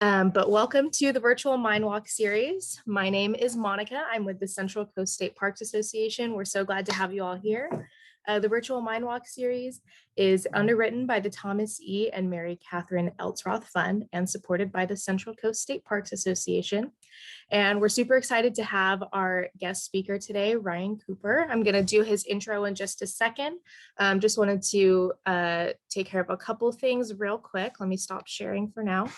But welcome to the virtual Mind Walk series. My name is Monica. I'm with the Central Coast State Parks Association. We're so glad to have you all here. The virtual Mind Walk series is underwritten by the Thomas E. and Mary Kathryn Eltzroth Fund and supported by the Central Coast State Parks Association. And we're super excited to have our guest speaker today, Ryan Cooper. I'm going to do his intro in just a second. Just wanted to take care of a couple things real quick. Let me stop sharing for now.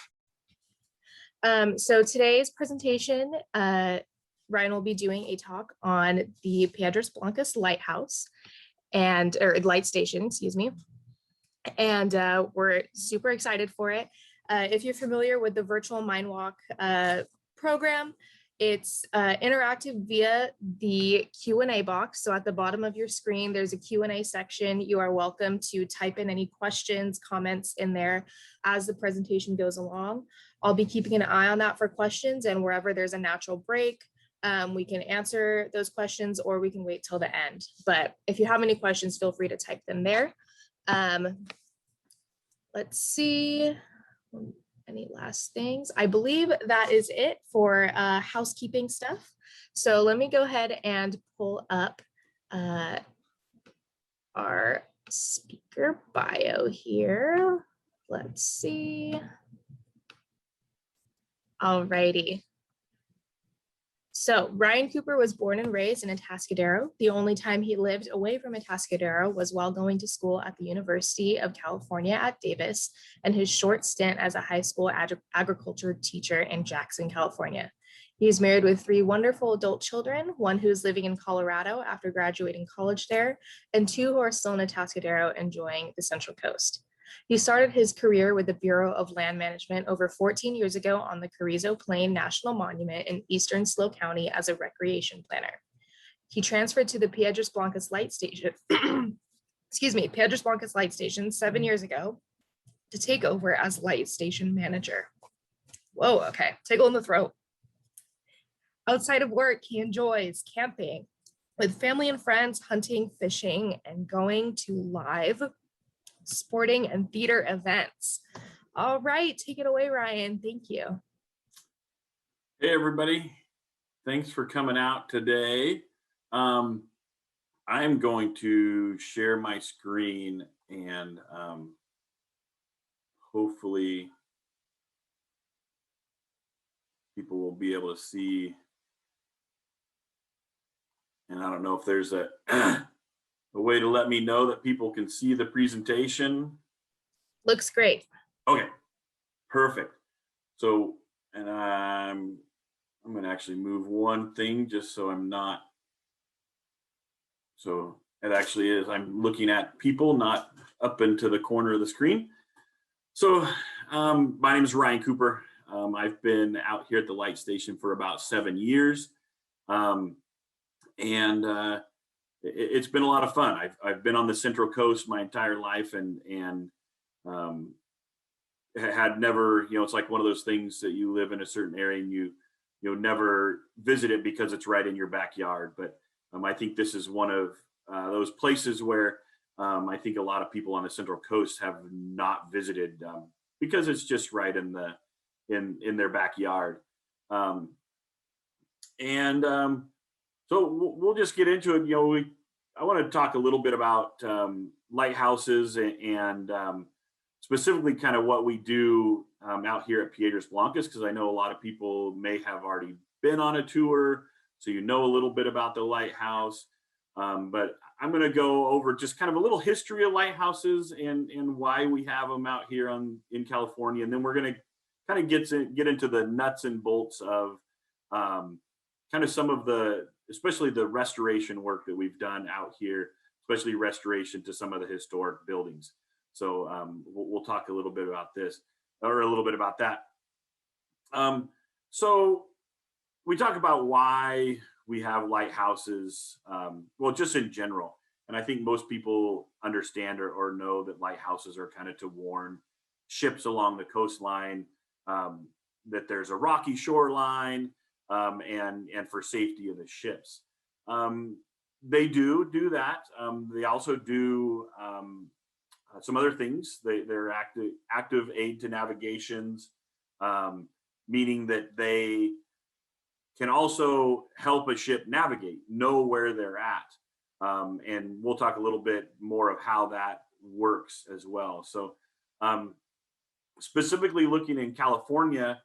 So today's presentation, Ryan will be doing a talk on the Piedras Blancas Lighthouse or light station, excuse me. And we're super excited for it. If you're familiar with the virtual Mind Walk program, it's interactive via the Q&A box. So at the bottom of your screen, there's a Q&A section. You are welcome to type in any questions, comments in there as the presentation goes along. I'll be keeping an eye on that for questions, and wherever there's a natural break, we can answer those questions or we can wait till the end. But if you have any questions, feel free to type them there. Let's see. Any last things? I believe that is it for housekeeping stuff. So let me go ahead and pull up our speaker bio here. Let's see. Alrighty. So Ryan Cooper was born and raised in Atascadero. The only time he lived away from Atascadero was while going to school at the University of California at Davis and his short stint as a high school agriculture teacher in Jackson, California. He is married with 3 wonderful adult children, one who is living in Colorado after graduating college there, and 2 who are still in Atascadero enjoying the Central Coast. He started his career with the Bureau of Land Management over 14 years ago on the Carrizo Plain National Monument in eastern SLO County as a recreation planner. He transferred to the Piedras Blancas Light Station, Piedras Blancas Light Station 7 years ago to take over as light station manager. Whoa, okay, tickle in the throat. Outside of work, he enjoys camping with family and friends, hunting, fishing, and going to live sporting and theater events. All right, take it away, Ryan. Thank you. Hey, everybody. Thanks for coming out today. I'm going to share my screen and hopefully people will be able to see. And I don't know if there's a way to let me know that people can see the presentation. Looks great. Okay, perfect. So, and I'm going to actually move one thing just so I'm not. So it actually is, I'm looking at people, not up into the corner of the screen. So my name is Ryan Cooper. I've been out here at the light station for about 7 years. It's been a lot of fun. I've been on the Central Coast my entire life and had never, it's like one of those things that you live in a certain area and you never visit it because it's right in your backyard. But I think this is one of those places where I think a lot of people on the Central Coast have not visited because it's just right in their backyard. So we'll just get into it. I want to talk a little bit about lighthouses and specifically kind of what we do out here at Piedras Blancas, because I know a lot of people may have already been on a tour, so you know a little bit about the lighthouse. But I'm going to go over just kind of a little history of lighthouses and why we have them out here in California, and then we're going to kind of get into the nuts and bolts of kind of some of especially the restoration work that we've done out here, especially restoration to some of the historic buildings. So we'll talk a little bit about this, or a little bit about that. So we talk about why we have lighthouses, well, just in general. And I think most people understand or know that lighthouses are kind of to warn ships along the coastline, that there's a rocky shoreline, and for safety of the ships. They do that. They also do some other things. They're active aid to navigations. meaning that they can also help a ship navigate, know where they're at. And we'll talk a little bit more of how that works as well. So specifically looking in California,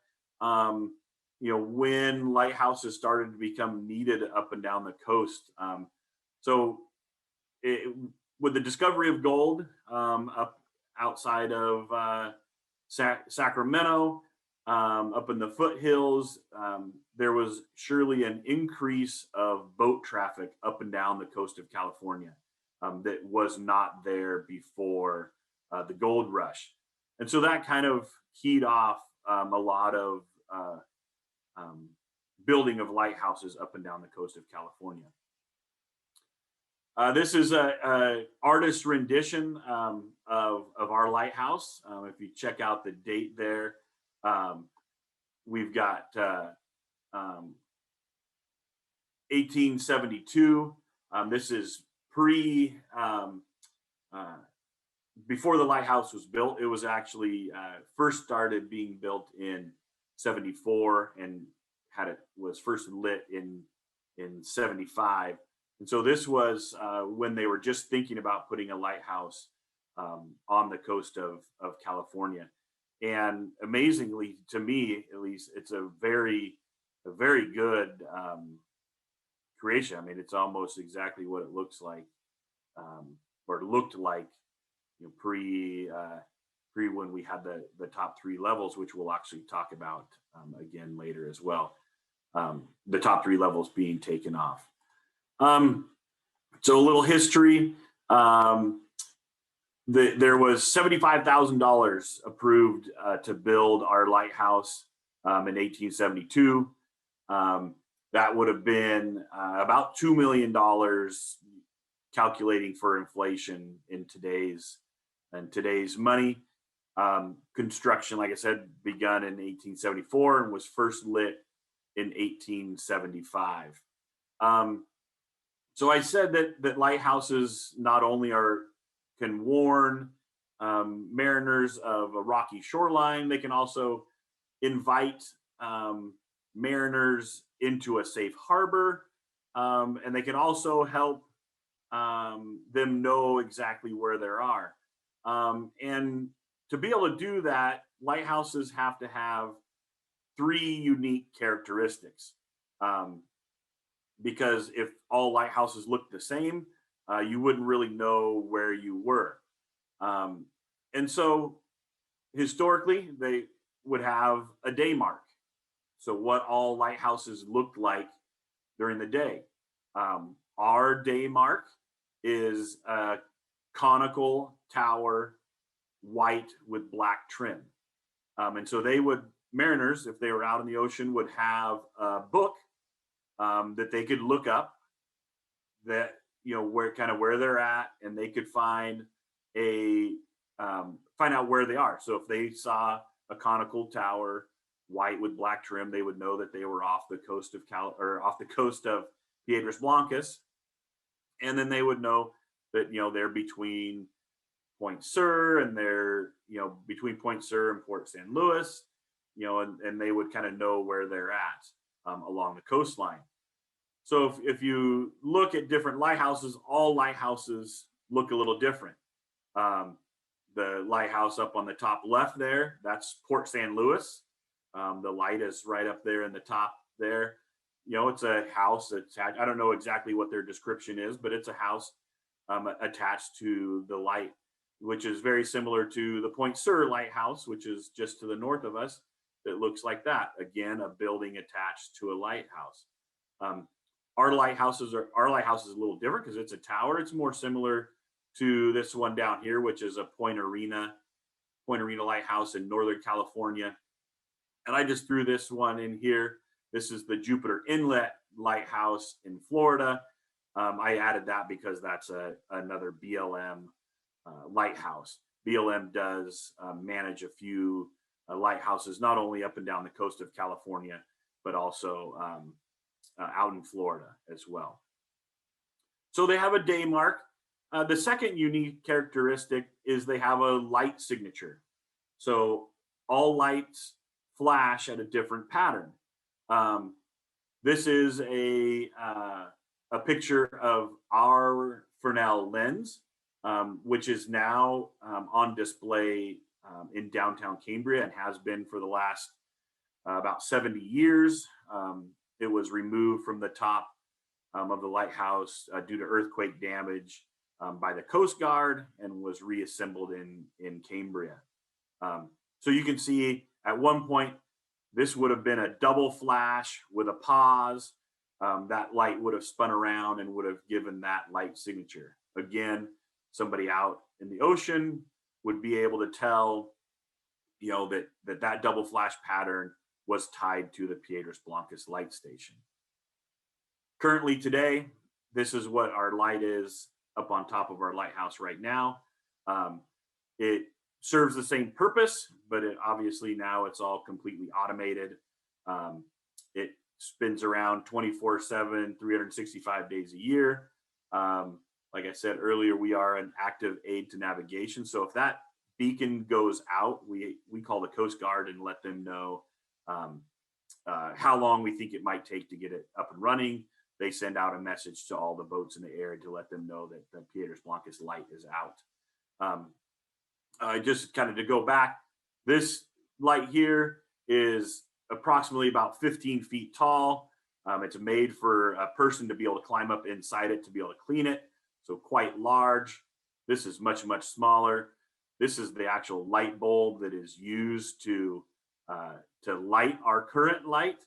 when lighthouses started to become needed up and down the coast. With the discovery of gold up outside of Sacramento, up in the foothills, there was surely an increase of boat traffic up and down the coast of California that was not there before the gold rush. And so that kind of keyed off a lot of building of lighthouses up and down the coast of California. This is a artist rendition of our lighthouse. If you check out the date there, we've got 1872. This is before the lighthouse was built. It was actually first started being built in 74 and was first lit in 75. And so this was when they were just thinking about putting a lighthouse on the coast of California. And amazingly, to me at least, it's a very good creation. I mean, it's almost exactly what it looks like, or looked like, pre when we had the top three levels, which we'll actually talk about again later as well. The top three levels being taken off. So a little history. There was $75,000 approved to build our lighthouse in 1872. That would have been about $2 million, calculating for inflation in today's money. Construction, like I said, begun in 1874 and was first lit in 1875. So I said that lighthouses not only can warn mariners of a rocky shoreline, they can also invite mariners into a safe harbor, and they can also help them know exactly where they are. And to be able to do that, lighthouses have to have three unique characteristics. Because if all lighthouses looked the same, you wouldn't really know where you were. And so historically, they would have a day mark. So what all lighthouses looked like during the day. Our day mark is a conical tower, white with black trim. And so mariners, if they were out in the ocean, would have a book that they could look up that, where they're at, and they could find out where they are. So if they saw a conical tower, white with black trim, they would know that they were off the coast of off the coast of Piedras Blancas. And then they would know that, they're between Point Sur and they're, between Point Sur and Port San Luis, and they would kind of know where they're at along the coastline. So if you look at different lighthouses, all lighthouses look a little different. The lighthouse up on the top left there, that's Port San Luis. The light is right up there in the top there. It's a house attached. I don't know exactly what their description is, but it's a house attached to the light, which is very similar to the Point Sur lighthouse, which is just to the north of us. It looks like that. Again, a building attached to a lighthouse. Our lighthouse is a little different because it's a tower. It's more similar to this one down here, which is a Point Arena lighthouse in Northern California. And I just threw this one in here. This is the Jupiter Inlet lighthouse in Florida. I added that because that's another BLM lighthouse. BLM does manage a few lighthouses, not only up and down the coast of California, but also out in Florida as well. So they have a day mark. The second unique characteristic is they have a light signature. So all lights flash at a different pattern. This is a picture of our Fresnel lens, which is now on display in downtown Cambria and has been for the last about 70 years. It was removed from the top of the lighthouse due to earthquake damage by the Coast Guard and was reassembled in Cambria. So you can see at one point, this would have been a double flash with a pause. That light would have spun around and would have given that light signature. Again, somebody out in the ocean would be able to tell, that double flash pattern was tied to the Piedras Blancas light station. Currently today, this is what our light is up on top of our lighthouse right now. It serves the same purpose, but obviously now it's all completely automated. It spins around 24/7, 365 days a year. Like I said earlier, we are an active aid to navigation. So if that beacon goes out, we call the Coast Guard and let them know how long we think it might take to get it up and running. They send out a message to all the boats in the area to let them know that the Piedras Blancas light is out. Just kind of to go back, this light here is approximately about 15 feet tall. It's made for a person to be able to climb up inside it to be able to clean it. So quite large. This is much, much smaller. This is the actual light bulb that is used to light our current light.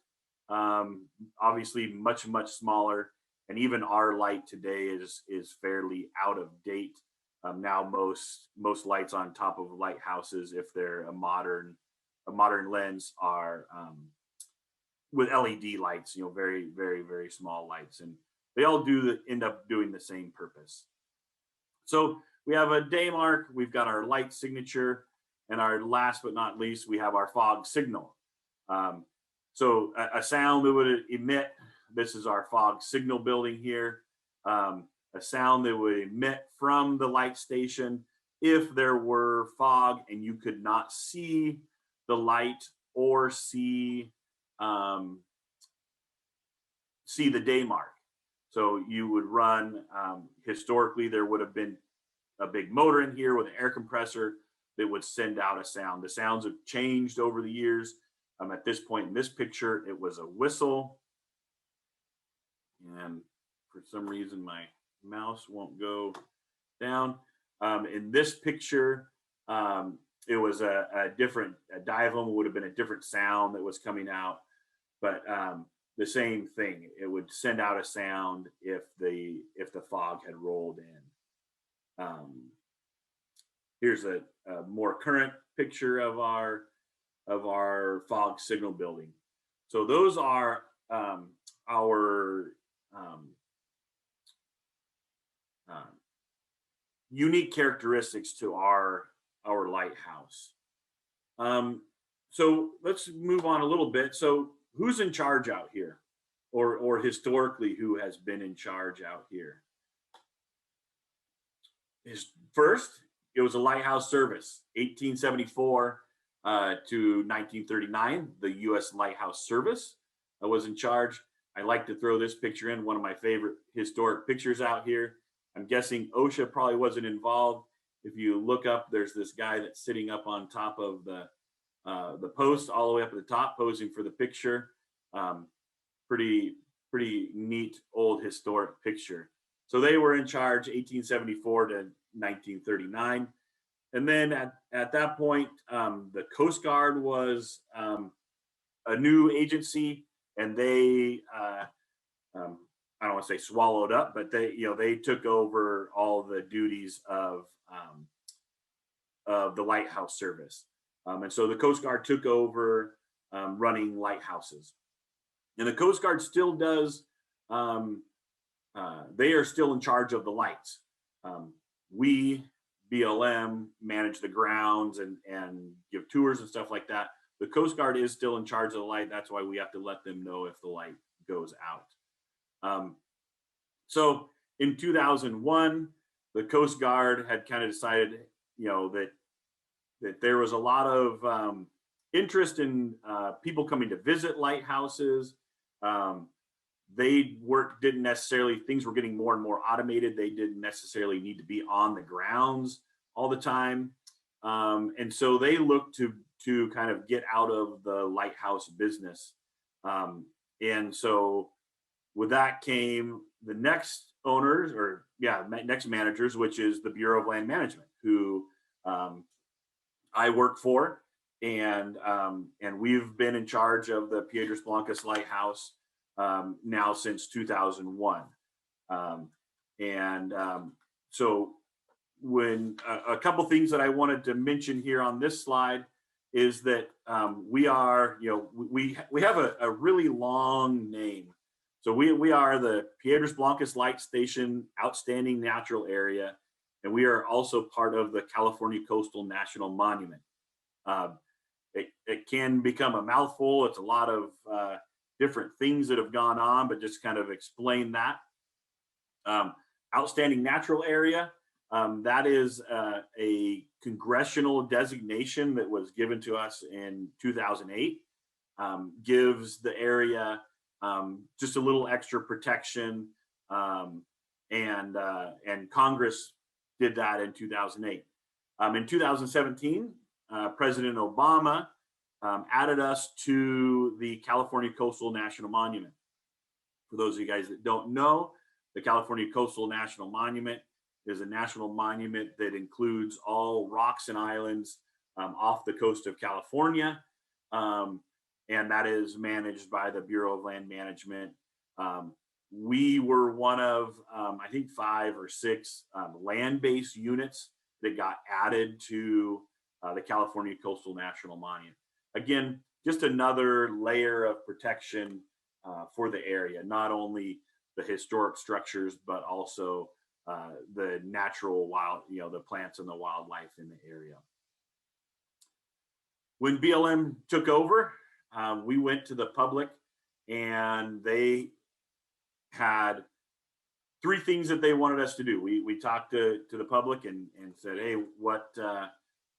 Obviously much, much smaller. And even our light today is fairly out of date. Now most lights on top of lighthouses, if they're a modern lens, are with LED lights, very, very, very small lights, and they all end up doing the same purpose. So we have a day mark, we've got our light signature, and our last but not least, we have our fog signal. So a sound that would emit, this is our fog signal building here. A sound that would emit from the light station if there were fog and you could not see the light or see the day mark. So you would run, historically, there would have been a big motor in here with an air compressor that would send out a sound. The sounds have changed over the years. At this point in this picture, it was a whistle. And for some reason, my mouse won't go down. In this picture, it was a diaphragm would have been a different sound that was coming out, but the same thing. It would send out a sound if the fog had rolled in. Here's a more current picture of our fog signal building. So those are our unique characteristics to our lighthouse. So let's move on a little bit. So who's in charge out here, or historically who has been in charge out here? First, it was a lighthouse service, 1874 to 1939. The U.S. Lighthouse Service was in charge. I like to throw this picture in, one of my favorite historic pictures out here. I'm guessing OSHA probably wasn't involved. If you look up, there's this guy that's sitting up on top of the post, all the way up at the top, posing for the picture. Pretty neat old historic picture. So they were in charge 1874 to 1939. And then at that point, the Coast Guard was a new agency, and they I don't want to say swallowed up, but they took over all the duties of the lighthouse service. And so the Coast Guard took over running lighthouses. And the Coast Guard still does, they are still in charge of the lights. We, BLM, manage the grounds and give tours and stuff like that. The Coast Guard is still in charge of the light. That's why we have to let them know if the light goes out. So in 2001, the Coast Guard had kind of decided, that there was a lot of interest in people coming to visit lighthouses. Didn't necessarily, things were getting more and more automated. They didn't necessarily need to be on the grounds all the time. And so they looked to kind of get out of the lighthouse business. And so with that came the next owners, or next managers, which is the Bureau of Land Management, who I work for. And we've been in charge of the Piedras Blancas Lighthouse now since 2001. So when a couple things that I wanted to mention here on this slide is that we are, we have a really long name. So we are the Piedras Blancas Light Station Outstanding Natural Area, and we are also part of the California Coastal National Monument. It can become a mouthful. It's a lot of different things that have gone on, but just kind of explain that. Outstanding Natural Area, that is a congressional designation that was given to us in 2008, gives the area just a little extra protection, and Congress did that in 2008. In 2017, President Obama added us to the California Coastal National Monument. For those of you guys that don't know, the California Coastal National Monument is a national monument that includes all rocks and islands off the coast of California. And that is managed by the Bureau of Land Management. We were one of, I think, 5 or 6 land-based units that got added to the California Coastal National Monument. Again, just another layer of protection for the area, not only the historic structures, but also the natural wild, the plants and the wildlife in the area. When BLM took over, we went to the public, and they had 3 things that they wanted us to do. We talked to the public and said, hey, what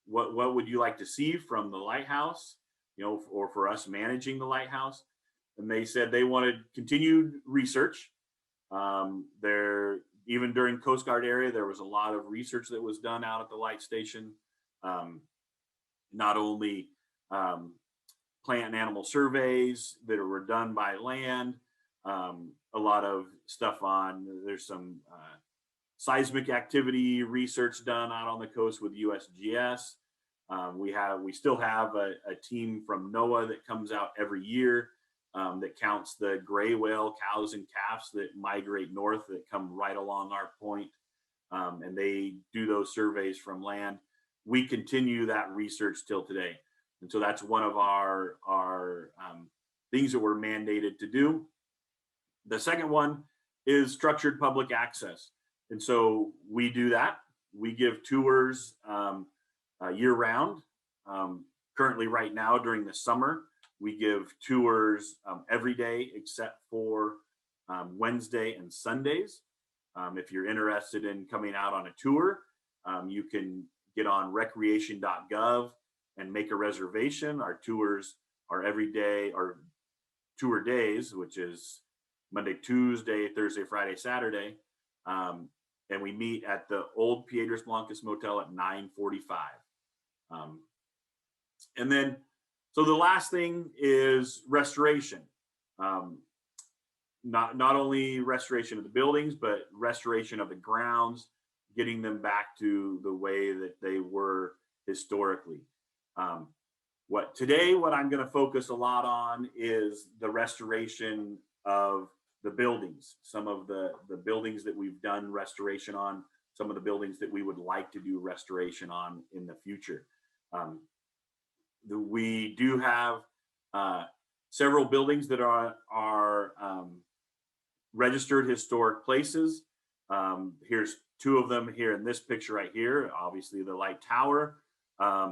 would you like to see from the lighthouse, or for us managing the lighthouse? And they said they wanted continued research. Even during Coast Guard area, there was a lot of research that was done out at the light station. Not only plant and animal surveys that were done by land, a lot of stuff there's some seismic activity research done out on the coast with USGS. We still have a team from NOAA that comes out every year that counts the gray whale cows and calves that migrate north that come right along our point, and they do those surveys from land. We continue that research till today, and so that's one of our things that we're mandated to do. The second one is structured public access, and so we do that. We give tours year round. Currently, right now during the summer, we give tours every day except for Wednesday and Sundays. If you're interested in coming out on a tour, you can get on recreation.gov and make a reservation. Our tours are every day, or tour days, which is Monday, Tuesday, Thursday, Friday, Saturday. And we meet at the old Piedras Blancas Motel at 9:45. And then, so the last thing is restoration. Not only restoration of the buildings, but restoration of the grounds, getting them back to the way that they were historically. What I'm going to focus a lot on is the restoration of the buildings, some of the buildings that we've done restoration on, some of the buildings that we would like to do restoration on in the future. We do have several buildings that are registered historic places. Here's 2 of them here in this picture right here. Obviously the light tower.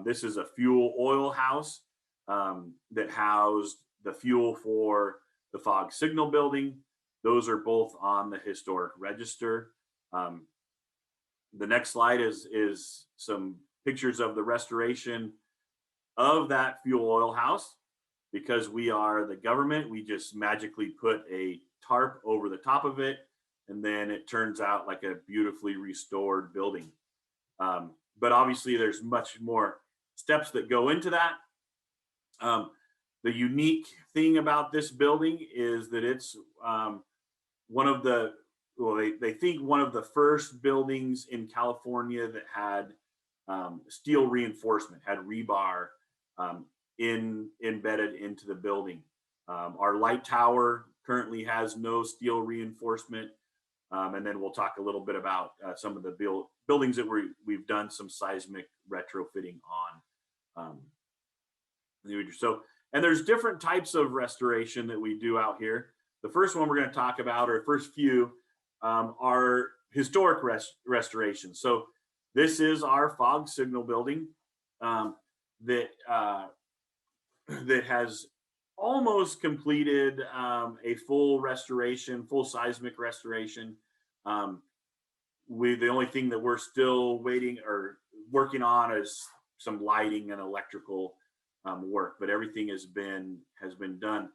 This is a fuel oil house that housed the fuel for the fog signal building. Those are both on the historic register. The next slide is some pictures of the restoration of that fuel oil house. Because we are the government, we just magically put a tarp over the top of it, and then it turns out like a beautifully restored building. But obviously there's much more steps that go into that. The unique thing about this building is that it's one of the, well, they think one of the first buildings in California that had steel reinforcement, had rebar embedded into the building. Our light tower currently has no steel reinforcement. And then we'll talk a little bit about some of the buildings that we've done some seismic retrofitting on. So, and there's different types of restoration that we do out here. The first one we're going to talk about, or first few, are historic restoration. So this is our fog signal building that has almost completed a full restoration, full seismic restoration. The only thing that we're still waiting or working on is some lighting and electrical work, but everything has been done.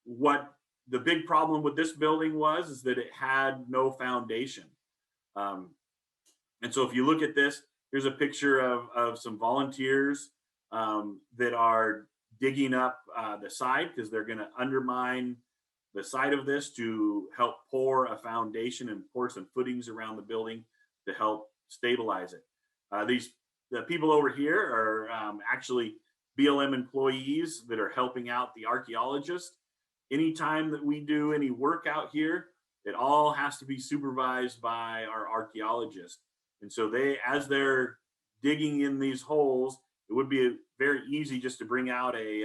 What the big problem with this building was is that it had no foundation. And so if you look at this, here's a picture of some volunteers that are digging up the side because they're going to undermine the side of this to help pour a foundation and pour some footings around the building to help stabilize it. The people over here are actually BLM employees that are helping out the archaeologists. Anytime that we do any work out here, it all has to be supervised by our archaeologists. And so as they're digging in these holes, it would be very easy just to bring out a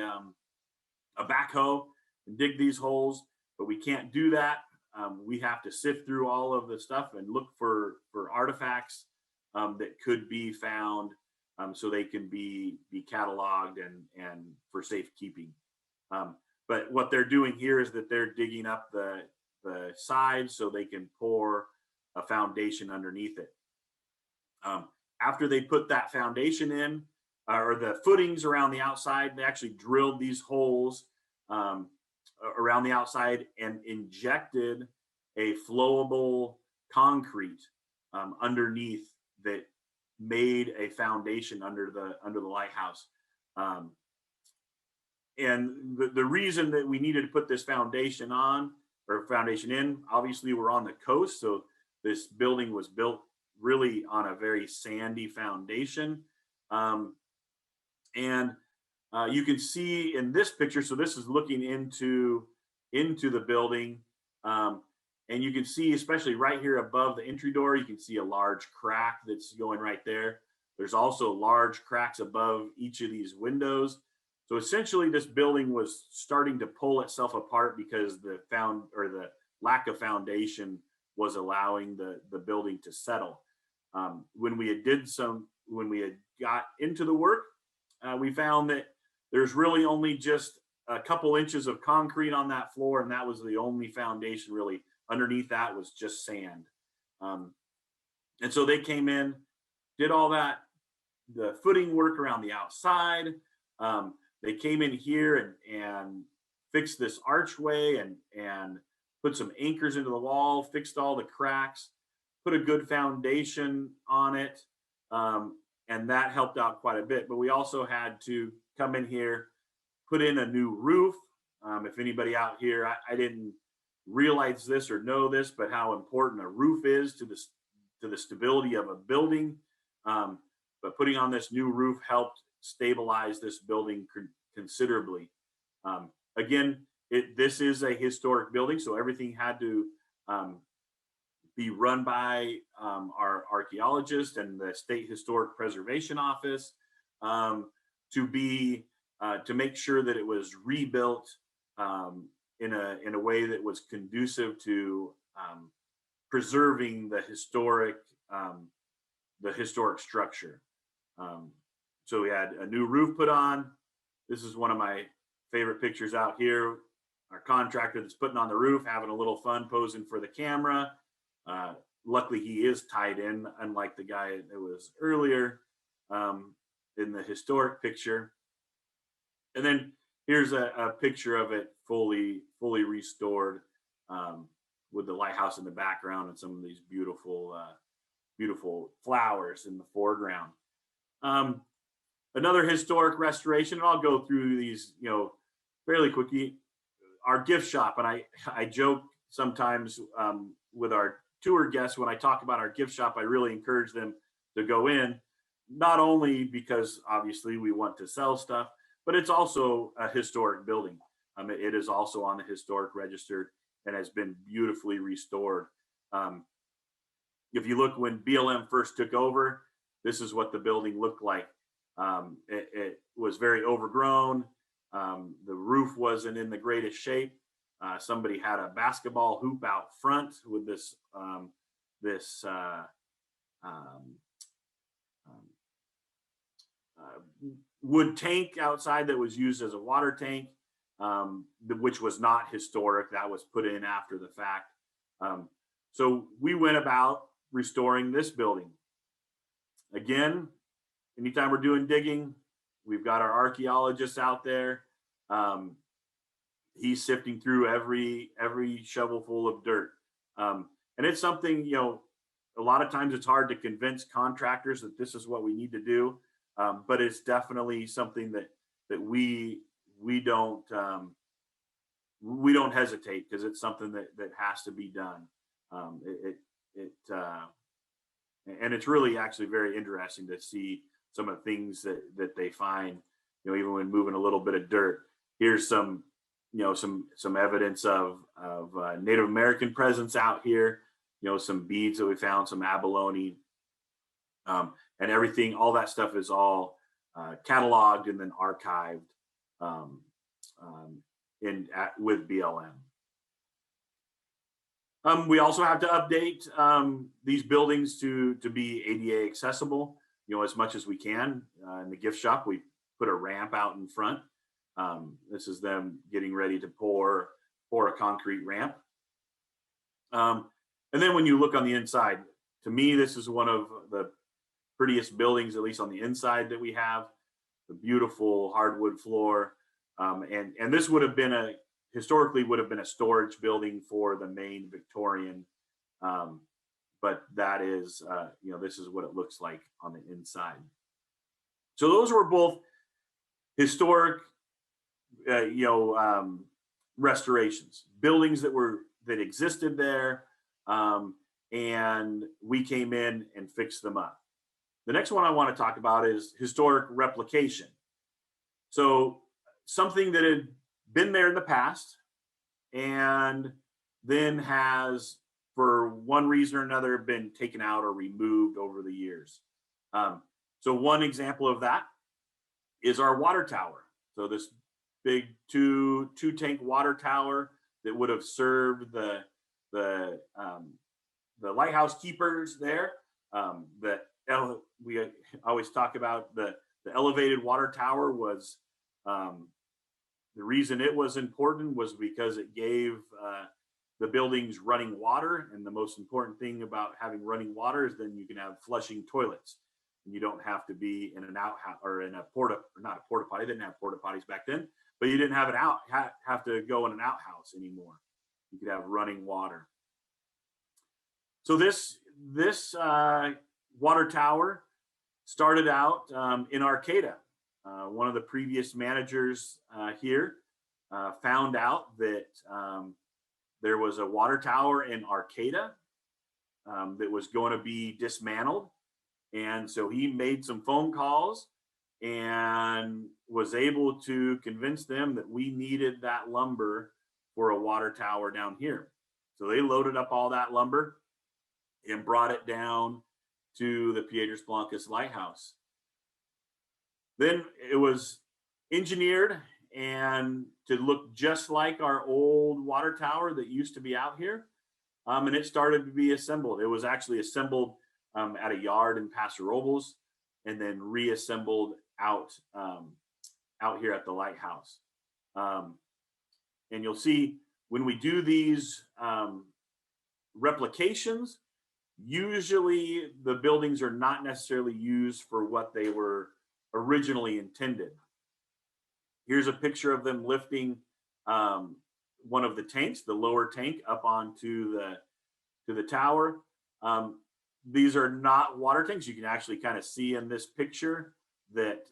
backhoe and dig these holes, but we can't do that. We have to sift through all of the stuff and look for artifacts that could be found, so they can be cataloged and for safekeeping. But what they're doing here is that they're digging up the sides so they can pour a foundation underneath it. After they put that foundation in, or the footings around the outside, they actually drilled these holes around the outside and injected a flowable concrete underneath that made a foundation under the lighthouse. And the reason that we needed to put this foundation in, obviously we're on the coast, so this building was built really on a very sandy foundation. And you can see in this picture, so this is looking into the building, and you can see, especially right here above the entry door, you can see a large crack that's going right there. There's also large cracks above each of these windows. So essentially this building was starting to pull itself apart because the lack of foundation was allowing the building to settle. When we had got into the work, we found that there's really only just a couple inches of concrete on that floor, and that was the only foundation really. Underneath that was just sand. And so they came in, did all that, the footing work around the outside. They came in here and fixed this archway and put some anchors into the wall, fixed all the cracks, put a good foundation on it. And that helped out quite a bit. But we also had to come in here, put in a new roof. If anybody out here, I didn't realize this or know this, but how important a roof is to the stability of a building. But putting on this new roof helped stabilize this building considerably. Again, this is a historic building, so everything had to be run by our archaeologist and the State Historic Preservation Office to make sure that it was rebuilt in a way that was conducive to preserving the historic structure. So we had a new roof put on. This is one of my favorite pictures out here. Our contractor that's putting on the roof having a little fun posing for the camera. Luckily, he is tied in, unlike the guy that was earlier. in the historic picture. And then here's a picture of it fully restored, with the lighthouse in the background and some of these beautiful flowers in the foreground. Another historic restoration, and I'll go through these, fairly quickly. Our gift shop, and I joke sometimes with our tour guests when I talk about our gift shop. I really encourage them to go in, not only because obviously we want to sell stuff, but it's also a historic building. It is also on the historic register and has been beautifully restored. If you look when BLM first took over, this is what the building looked like. It was very overgrown. The roof wasn't in the greatest shape. Somebody had a basketball hoop out front with this wood tank outside that was used as a water tank, which was not historic. That was put in after the fact. So we went about restoring this building. Again, anytime we're doing digging, we've got our archaeologists out there. He's sifting through every shovelful of dirt. And it's something, a lot of times it's hard to convince contractors that this is what we need to do. But it's definitely something that we don't hesitate, because it's something that has to be done. And it's really actually very interesting to see some of the things that they find, even when moving a little bit of dirt. Here's some evidence of Native American presence out here, some beads that we found, some abalone, and everything. All that stuff is all cataloged and then archived with BLM. We also have to update these buildings to be ADA accessible, as much as we can. In the gift shop, we put a ramp out in front. This is them getting ready to pour a concrete ramp. And then when you look on the inside, to me, this is one of the prettiest buildings, at least on the inside, that we have. The beautiful hardwood floor. And this would have been historically would have been a storage building for the main Victorian. But that is, this is what it looks like on the inside. So those were both historic, restorations, buildings that existed there, and we came in and fixed them up. The next one I want to talk about is historic replication. So something that had been there in the past and then has, for one reason or another, been taken out or removed over the years. So one example of that is our water tower. So this big two tank water tower that would have served the lighthouse keepers there. We always talk about the elevated water tower was, the reason it was important was because it gave the buildings running water. And the most important thing about having running water is then you can have flushing toilets. And you don't have to be in an outhouse or in a not a porta potty. They didn't have porta potties back then, but you didn't have have to go in an outhouse anymore. You could have running water. So this water tower started out in Arcata. One of the previous managers here found out that there was a water tower in Arcata that was going to be dismantled. And so he made some phone calls and was able to convince them that we needed that lumber for a water tower down here. So they loaded up all that lumber and brought it down to the Piedras Blancas Lighthouse. Then it was engineered and to look just like our old water tower that used to be out here. And it started to be assembled. It was actually assembled at a yard in Paso Robles and then reassembled out here at the lighthouse. And you'll see when we do these replications, usually the buildings are not necessarily used for what they were originally intended. Here's a picture of them lifting one of the tanks, the lower tank, up onto the tower. These are not water tanks. You can actually kind of see in this picture that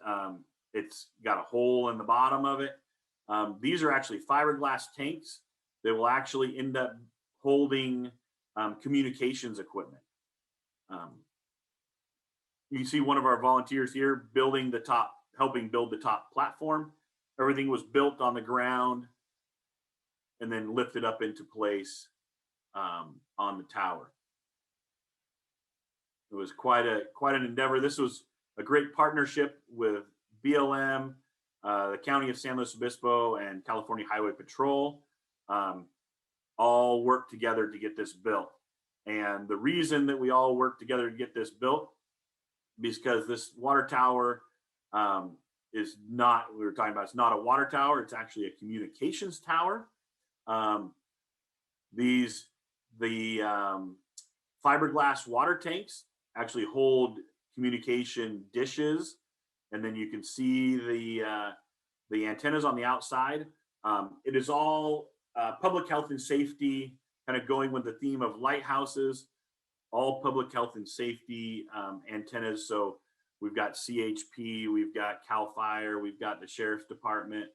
it's got a hole in the bottom of it. These are actually fiberglass tanks that will actually end up holding communications equipment. You can see one of our volunteers here building the top, helping build the top platform. Everything was built on the ground and then lifted up into place on the tower. It was quite an endeavor. This was a great partnership with BLM, the County of San Luis Obispo, and California Highway Patrol. All worked together to get this built. And the reason that we all worked together to get this built is because this water tower is not, we were talking about, it's not a water tower, it's actually a communications tower. The fiberglass water tanks actually hold communication dishes, and then you can see the antennas on the outside. It is all public health and safety, kind of going with the theme of lighthouses, all public health and safety antennas. So we've got CHP, we've got CAL FIRE, we've got the Sheriff's Department,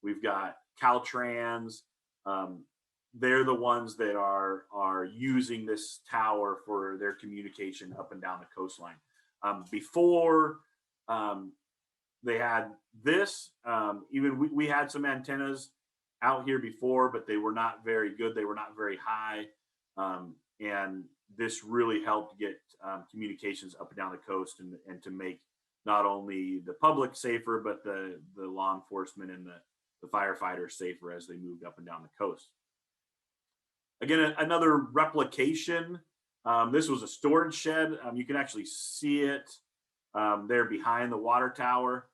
we've got Caltrans. They're the ones that are using this tower for their communication up and down the coastline. Before they had this, even we had some antennas out here before, but they were not very good. They were not very high. And this really helped get communications up and down the coast and to make not only the public safer, but the law enforcement and the firefighters safer as they moved up and down the coast. Again, another replication. This was a storage shed. You can actually see it there behind the water tower.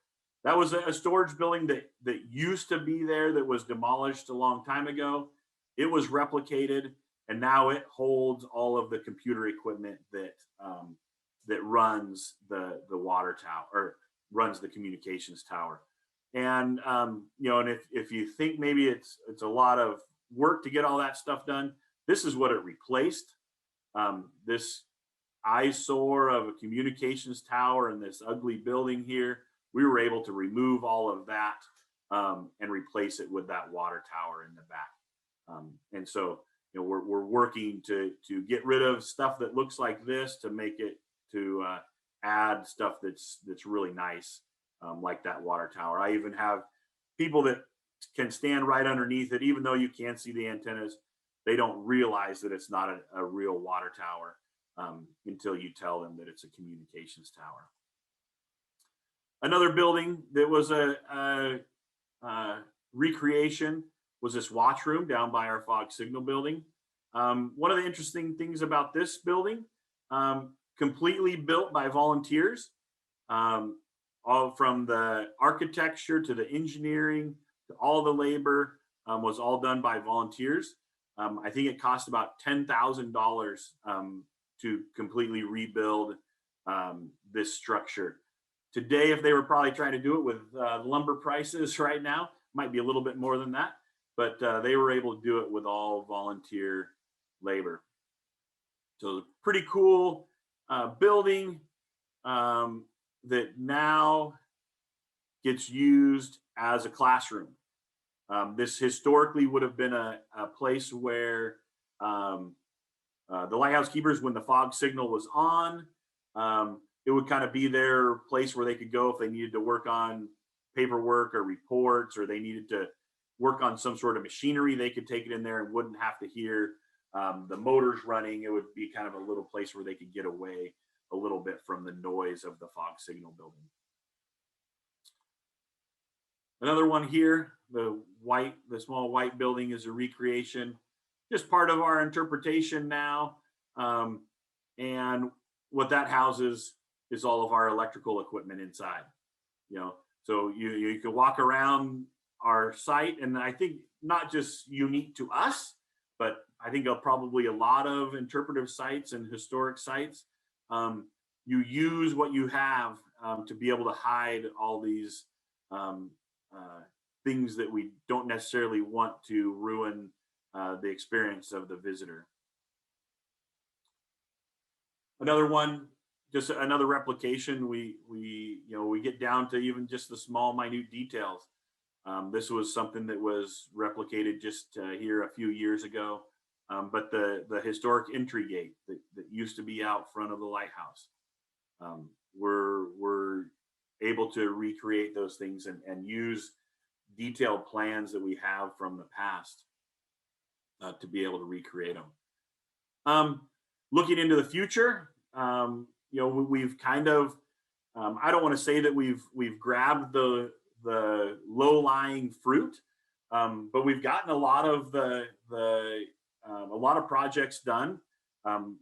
That was a storage building that used to be there, that was demolished a long time ago. It was replicated, and now it holds all of the computer equipment that runs the water tower, or runs the communications tower. And you know, and if you think maybe it's a lot of work to get all that stuff done, this is what it replaced. This eyesore of a communications tower and this ugly building here, we were able to remove all of that and replace it with that water tower in the back. And so, you know, we're working to get rid of stuff that looks like this, to make it, to add stuff that's really nice, like that water tower. I even have people that can stand right underneath it, even though you can't see the antennas. They don't realize that it's not a real water tower until you tell them that it's a communications tower. Another building that was a recreation was this watch room down by our fog signal building. One of the interesting things about this building, completely built by volunteers, all from the architecture to the engineering to all the labor was all done by volunteers. I think it cost about $10,000 to completely rebuild this structure. Today, if they were probably trying to do it with lumber prices right now, might be a little bit more than that, but they were able to do it with all volunteer labor. So pretty cool building that now gets used as a classroom. This historically would have been a place where the lighthouse keepers, when the fog signal was on, it would kind of be their place where they could go if they needed to work on paperwork or reports, or they needed to work on some sort of machinery. They could take it in there and wouldn't have to hear the motors running. It would be kind of a little place where they could get away a little bit from the noise of the fog signal building. Another one here, the small white building, is a recreation, just part of our interpretation now. And what that houses is all of our electrical equipment inside. You know, so you can walk around our site, and I think not just unique to us, but I think probably a lot of interpretive sites and historic sites. you use what you have to be able to hide all these things that we don't necessarily want to ruin the experience of the visitor. Another one, just another replication. We get down to even just the small, minute details. This was something that was replicated just here a few years ago. But the historic entry gate that used to be out front of the lighthouse, we're able to recreate those things and use detailed plans that we have from the past to be able to recreate them. Looking into the future, we've kind of, I don't want to say that we've grabbed the low-lying fruit, but we've gotten a lot of a lot of projects done.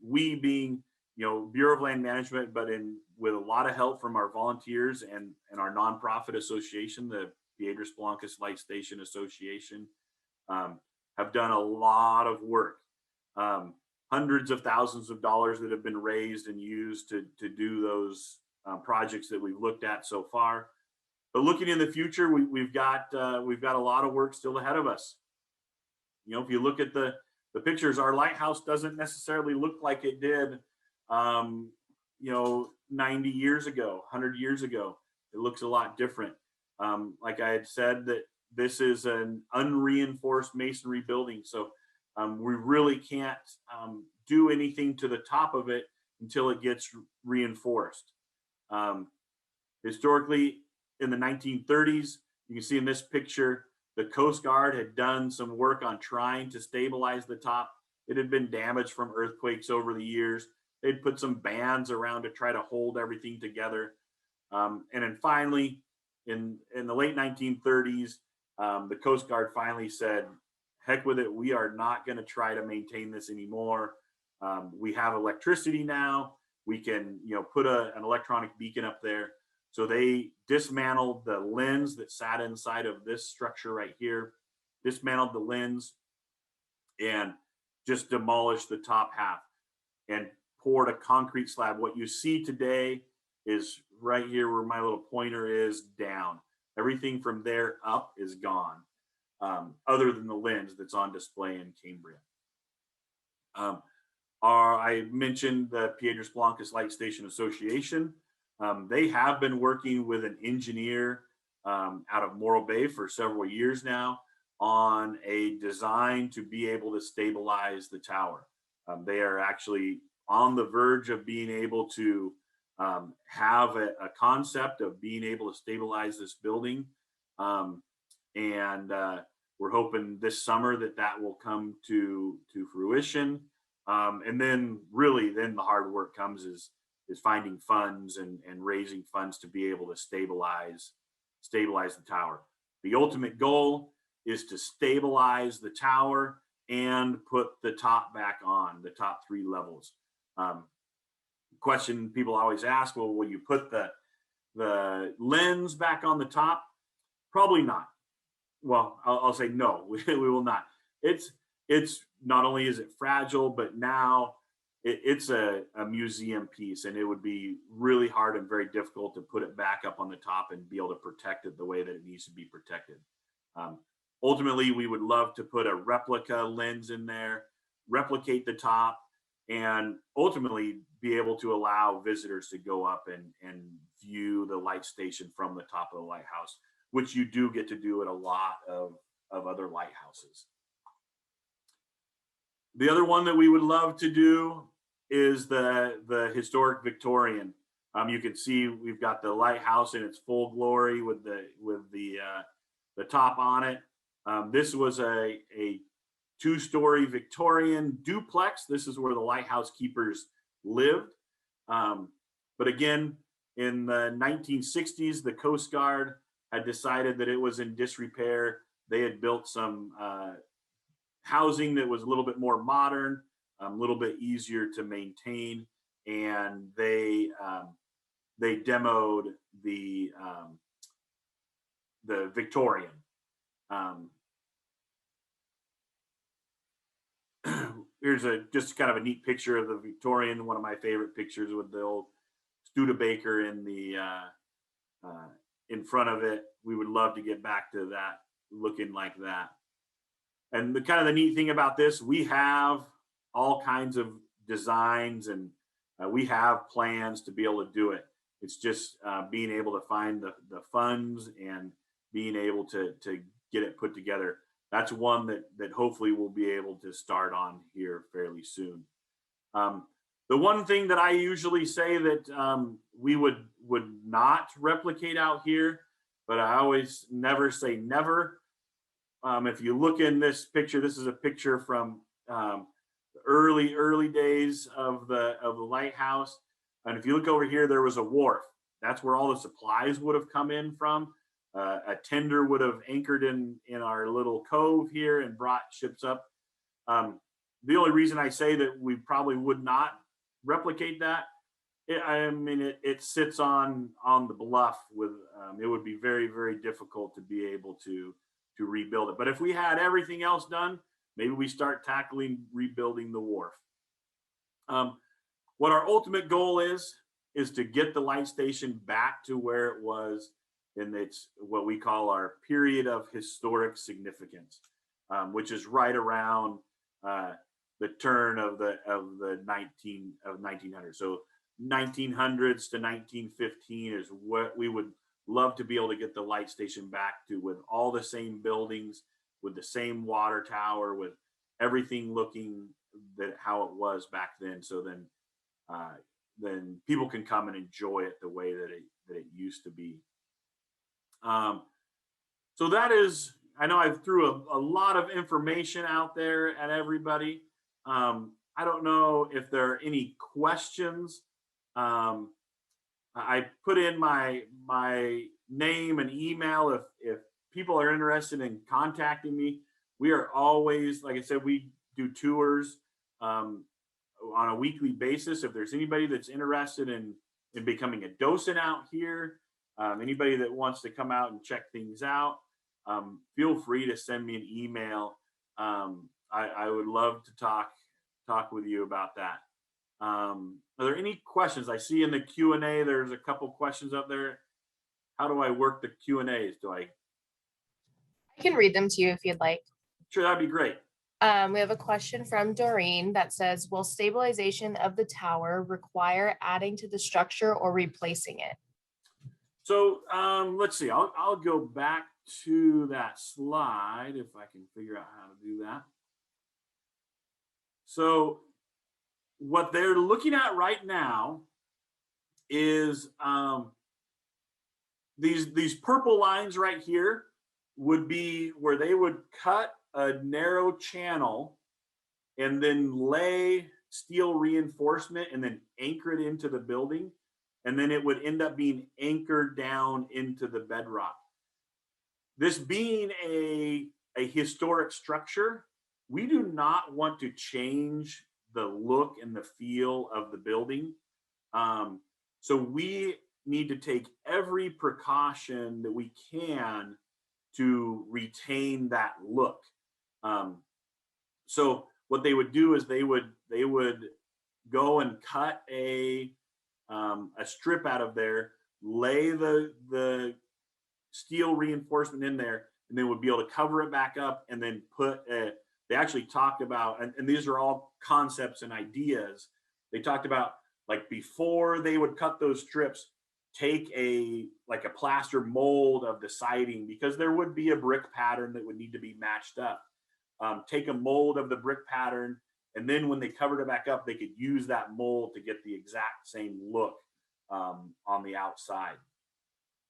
We being, Bureau of Land Management, but with a lot of help from our volunteers and our nonprofit association, the Piedras Blancas Light Station Association, have done a lot of work. Hundreds of thousands of dollars that have been raised and used to do those projects that we've looked at so far. But looking in the future, we've got a lot of work still ahead of us. If you look at the pictures, our lighthouse doesn't necessarily look like it did 90 years ago, 100 years ago. It looks a lot different. Like I had said, that this is an unreinforced masonry building, so we really can't do anything to the top of it until it gets reinforced. Historically, in the 1930s, you can see in this picture, the Coast Guard had done some work on trying to stabilize the top. It had been damaged from earthquakes over the years. They'd put some bands around to try to hold everything together. And then finally, in the late 1930s, the Coast Guard finally said, heck with it, we are not going to try to maintain this anymore. We have electricity now. We can, put an electronic beacon up there. So they dismantled the lens that sat inside of this structure right here, dismantled the lens, and just demolished the top half and poured a concrete slab. What you see today is right here where my little pointer is down. Everything from there up is gone, other than the lens that's on display in Cambria. I mentioned the Piedras Blancas Light Station Association. They have been working with an engineer out of Morro Bay for several years now on a design to be able to stabilize the tower. They are actually on the verge of being able to have a concept of being able to stabilize this building. And we're hoping this summer that will come to fruition. And then the hard work comes is finding funds and raising funds to be able to stabilize the tower. The ultimate goal is to stabilize the tower and put the top back on, the top 3 levels. Question people always ask, well, will you put the lens back on the top? Probably not. Well, I'll say no, we will not. It's not only is it fragile, but now it's a museum piece, and it would be really hard and very difficult to put it back up on the top and be able to protect it the way that it needs to be protected. Ultimately, we would love to put a replica lens in there, replicate the top, and ultimately be able to allow visitors to go up and view the light station from the top of the lighthouse, which you do get to do at a lot of other lighthouses. The other one that we would love to do is the historic Victorian. You can see we've got the lighthouse in its full glory with the top on it. This was a 2-story Victorian duplex. This is where the lighthouse keepers lived. But again, in the 1960s, the Coast Guard had decided that it was in disrepair. They had built some housing that was a little bit more modern, a little bit easier to maintain, and they demoed the Victorian. Here's just kind of a neat picture of the Victorian, one of my favorite pictures with the old Studebaker in the in front of it. We would love to get back to that looking like that. And the kind of the neat thing about this, we have all kinds of designs, and we have plans to be able to do it. It's just being able to find the funds and being able to get it put together. That's one that hopefully we'll be able to start on here fairly soon. The one thing that I usually say that we would not replicate out here, but I always never say never. If you look in this picture, this is a picture from the early days of the lighthouse. And if you look over here, there was a wharf. That's where all the supplies would have come in from. A tender would have anchored in our little cove here and brought ships up. The only reason I say that we probably would not replicate that, it sits on the bluff with, it would be very, very difficult to be able to rebuild it. But if we had everything else done, maybe we start tackling rebuilding the wharf. What our ultimate goal is to get the light station back to where it was in its what we call our period of historic significance, which is right around the turn of the 1900s. So 1900s to 1915 is what we would love to be able to get the light station back to, with all the same buildings, with the same water tower, with everything looking that how it was back then. So then people can come and enjoy it the way that it used to be. So that is, I know I threw a lot of information out there at everybody. I don't know if there are any questions. I put in my name and email if people are interested in contacting me. We are always, like I said, we do tours on a weekly basis. If there's anybody that's interested in becoming a docent out here, anybody that wants to come out and check things out, feel free to send me an email. I would love to talk with you about that. Are there any questions? I see in the Q&A, there's a couple questions up there. How do I work the Q&As? I can read them to you if you'd like. Sure, that'd be great. We have a question from Doreen that says, will stabilization of the tower require adding to the structure or replacing it? So let's see, I'll go back to that slide if I can figure out how to do that. So what they're looking at right now is these purple lines right here would be where they would cut a narrow channel and then lay steel reinforcement and then anchor it into the building. And then it would end up being anchored down into the bedrock. This being a historic structure, we do not want to change the look and the feel of the building. So we need to take every precaution that we can to retain that look. So what they would do is they would go and cut a strip out of there, lay the steel reinforcement in there, and then would be able to cover it back up and then they actually talked about, and these are all concepts and ideas. They talked about, like, before they would cut those strips, take a plaster mold of the siding, because there would be a brick pattern that would need to be matched up. Take a mold of the brick pattern, and then when they covered it back up, they could use that mold to get the exact same look on the outside.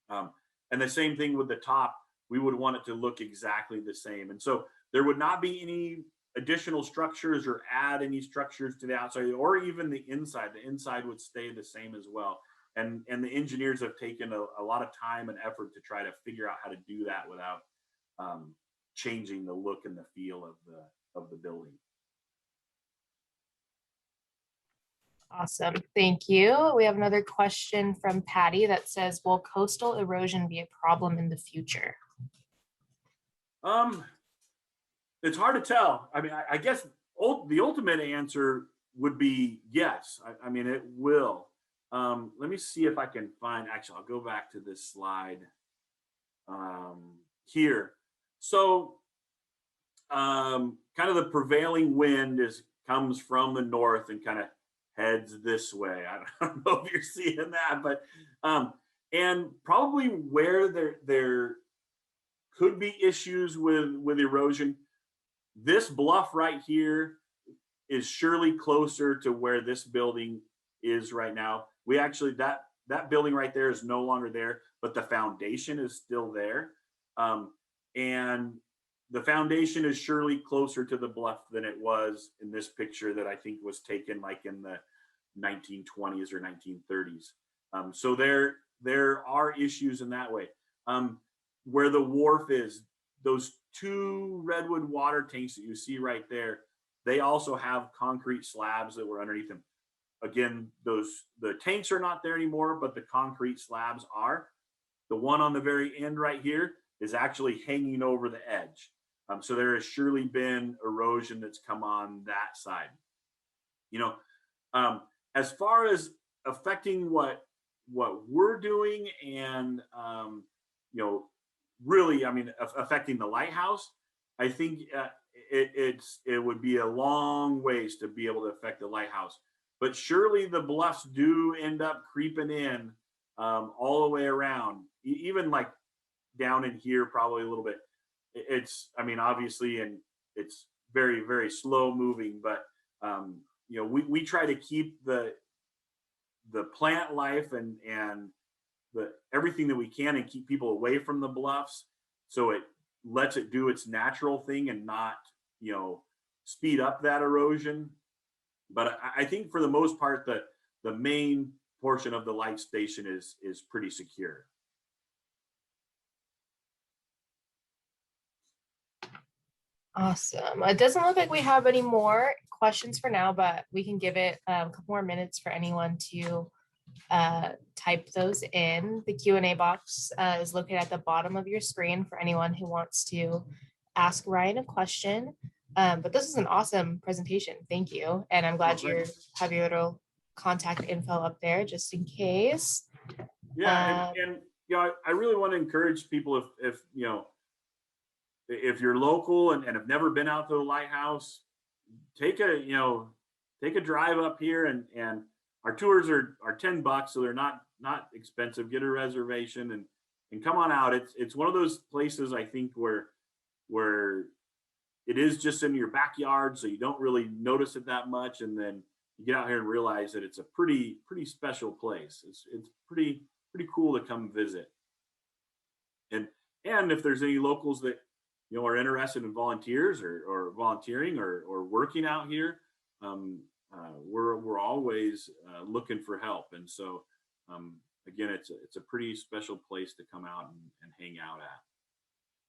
And the same thing with the top, we would want it to look exactly the same. And so there would not be any additional structures or add any structures to the outside or even the inside. The inside would stay the same as well. And the engineers have taken a lot of time and effort to try to figure out how to do that without changing the look and the feel of the building. Awesome, thank you. We have another question from Patty that says, will coastal erosion be a problem in the future? It's hard to tell. I mean, I guess the ultimate answer would be yes. I mean, it will. let me see if I can find, actually, I'll go back to this slide here. So kind of the prevailing wind comes from the north and kind of heads this way. I don't know if you're seeing that, but and probably where there could be issues with erosion, this bluff right here is surely closer to where this building is right now. We actually, that building right there is no longer there, but the foundation is still there. And the foundation is surely closer to the bluff than it was in this picture that I think was taken like in the 1920s or 1930s. So there are issues in that way. Where the wharf is, those two redwood water tanks that you see right there, they also have concrete slabs that were underneath them. Again, the tanks are not there anymore, but the concrete slabs are. The one on the very end right here is actually hanging over the edge. So there has surely been erosion that's come on that side. As far as affecting what we're doing and really, affecting the lighthouse, I think it would be a long ways to be able to affect the lighthouse. But surely the bluffs do end up creeping in all the way around, even like down in here, probably a little bit. Obviously, and it's very, very slow moving, but we try to keep the plant life and everything that we can and keep people away from the bluffs, so it lets it do its natural thing and not speed up that erosion. But I think for the most part, the main portion of the light station is pretty secure. Awesome. It doesn't look like we have any more questions for now, but we can give it a couple more minutes for anyone to type those in. The Q&A box is located at the bottom of your screen for anyone who wants to ask Ryan a question. But this is an awesome presentation. Thank you. And I'm glad you have your little contact info up there just in case. Yeah. And I really want to encourage people, if you're local and have never been out to the lighthouse, take a drive up here, and our tours are $10, so they're not expensive. Get a reservation and come on out. It's one of those places, I think, where it is just in your backyard, so you don't really notice it that much, and then you get out here and realize that it's a pretty special place. It's pretty cool to come visit. And if there's any locals that are interested in volunteers or volunteering or working out here, we're always looking for help. And so again, it's a pretty special place to come out and hang out at.